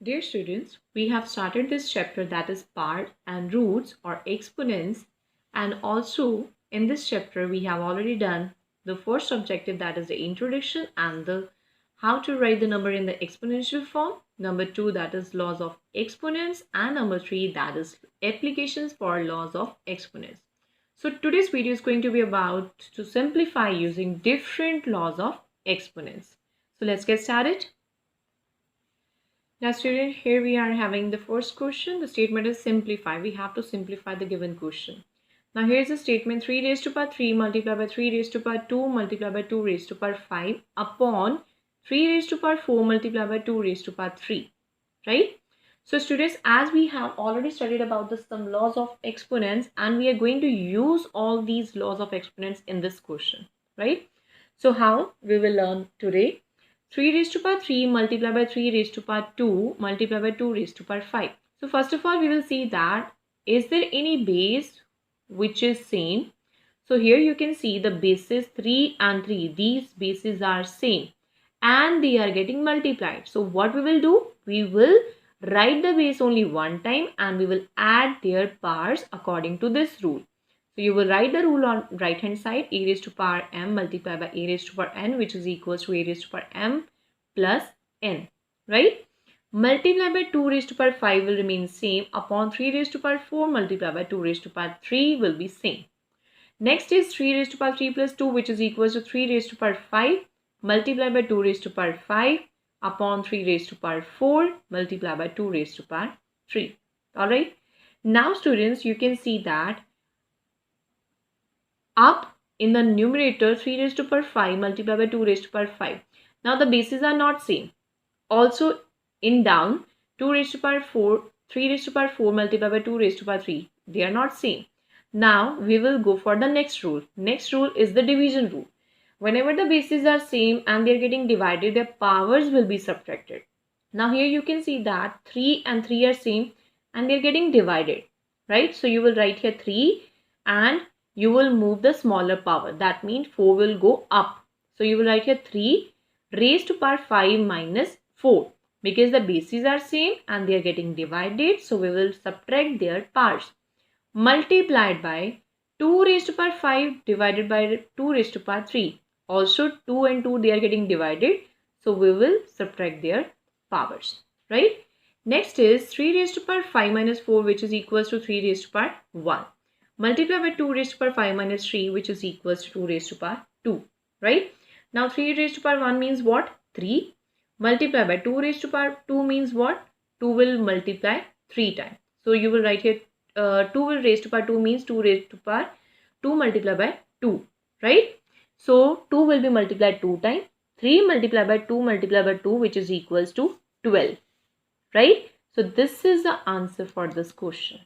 Dear students, we have started this chapter that is part and roots or exponents, and also in this chapter we have already done the first objective, that is the introduction and the how to write the number in the exponential form. Number 2, that is laws of exponents, and number 3, that is applications for laws of exponents. So today's video is going to be about to simplify using different laws of exponents. So let's get started. Now student, here we are having the first question. The statement is simplify. We have to simplify the given question. Now here's the statement: 3 raised to power 3 multiplied by 3 raised to power 2 multiplied by 2 raised to power 5 upon 3 raised to power 4 multiplied by 2 raised to power 3. Right? So students, as we have already studied about some laws of exponents, and we are going to use all these laws of exponents in this question. Right? So how we will learn today? 3 raised to power 3 multiplied by 3 raised to power 2 multiplied by 2 raised to power 5. So first of all, we will see that is there any base which is same. So here you can see the bases 3 and 3. These bases are same and they are getting multiplied. So what we will do? We will write the base only one time and we will add their powers according to this rule. So you will write the rule on right hand side: a raised to power m multiplied by a raised to power n, which is equals to a raised to power m plus n, right? Multiplied by 2 raised to power 5 will remain same upon 3 raised to power 4 multiplied by 2 raised to power 3 will be same. Next is 3 raised to power 3 plus 2, which is equals to 3 raised to power 5 multiplied by 2 raised to power 5 upon 3 raised to power 4 multiplied by 2 raised to power 3. Alright. Now students, you can see that up in the numerator 3 raised to power 5 multiplied by 2 raised to power 5. Now the bases are not same. Also in down 2 raised to power 4, 3 raised to power 4 multiplied by 2 raised to power 3. They are not same. Now we will go for the next rule. Next rule is the division rule. Whenever the bases are same and they are getting divided, their powers will be subtracted. Now here you can see that 3 and 3 are same and they are getting divided, right? So you will write here 3 and you will move the smaller power. That means 4 will go up. So you will write here 3 raised to power 5 minus 4. Because the bases are same and they are getting divided, so we will subtract their powers. Multiplied by 2 raised to power 5 divided by 2 raised to power 3. Also 2 and 2 they are getting divided, so we will subtract their powers, right? Next is 3 raised to power 5 minus 4, which is equals to 3 raised to power 1. Multiply by 2 raised to power 5 minus 3, which is equals to 2 raised to power 2, right? Now 3 raised to power 1 means what? 3. Multiply by 2 raised to power 2 means what? 2 will multiply 3 times. So you will write here 2 will raised to power 2 means 2 raised to power 2 multiplied by 2, right? So 2 will be multiplied 2 times. 3 multiplied by 2 multiplied by 2, which is equals to 12, right? So this is the answer for this question.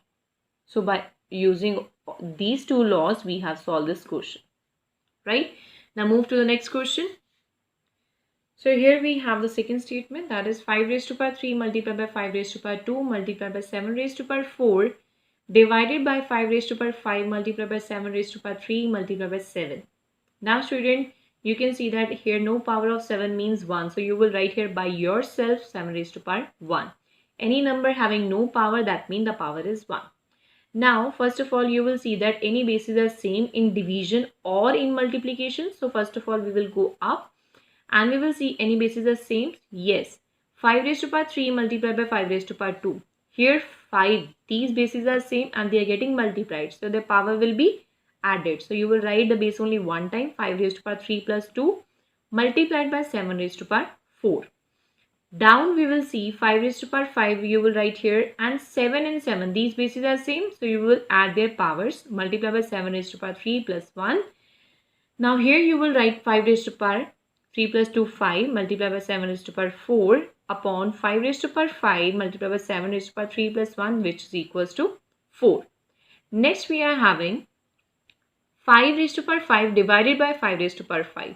So by using these two laws, we have solved this question, right? Now move to the next question. So here we have the second statement, that is 5 raised to power 3 multiplied by 5 raised to power 2 multiplied by 7 raised to power 4 divided by 5 raised to power 5 multiplied by 7 raised to power 3 multiplied by 7. Now student, you can see that here no power of 7 means 1. So you will write here by yourself 7 raised to power 1. Any number having no power, that means the power is 1. Now, first of all, you will see that any bases are same in division or in multiplication. So first of all, we will go up and we will see any bases are same. Yes, 5 raised to power 3 multiplied by 5 raised to power 2. Here 5, these bases are same and they are getting multiplied. So the power will be added. So you will write the base only one time, 5 raised to power 3 plus 2 multiplied by 7 raised to power 4. Down we will see 5 raised to power 5, you will write here, and 7 and 7. These bases are same, so you will add their powers. Multiply by 7 raised to power 3 plus 1. Now here you will write 5 raised to power 3 plus 2, 5. Multiply by 7 raised to power 4 upon 5 raised to power 5. Multiply by 7 raised to power 3 plus 1, which is equals to 4. Next we are having 5 raised to power 5 divided by 5 raised to power 5.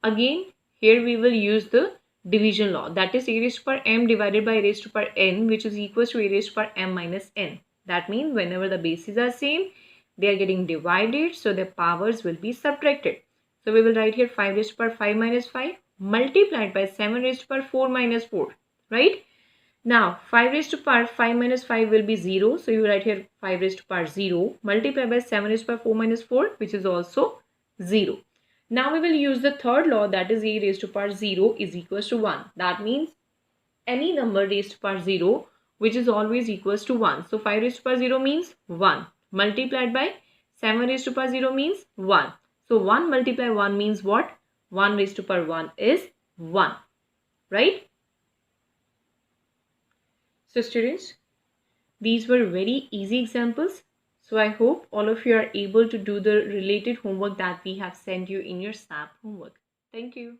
Again, here we will use the division law, that is a raised to power m divided by a raised to power n, which is equals to a raised to power m minus n. That means whenever the bases are same, they are getting divided, so their powers will be subtracted. So we will write here 5 raised to power 5 minus 5 multiplied by 7 raised to power 4 minus 4, right? Now 5 raised to power 5 minus 5 will be 0. So you write here 5 raised to power 0. Multiply by 7 raised to power 4 minus 4, which is also 0. Now we will use the third law, that is a raised to power 0 is equals to 1. That means any number raised to power 0 which is always equals to 1. So 5 raised to power 0 means 1. Multiplied by 7 raised to power 0 means 1. So 1 multiply 1 means what? 1 raised to power 1 is 1. Right? So students, these were very easy examples. So I hope all of you are able to do the related homework that we have sent you in your SAP homework. Thank you.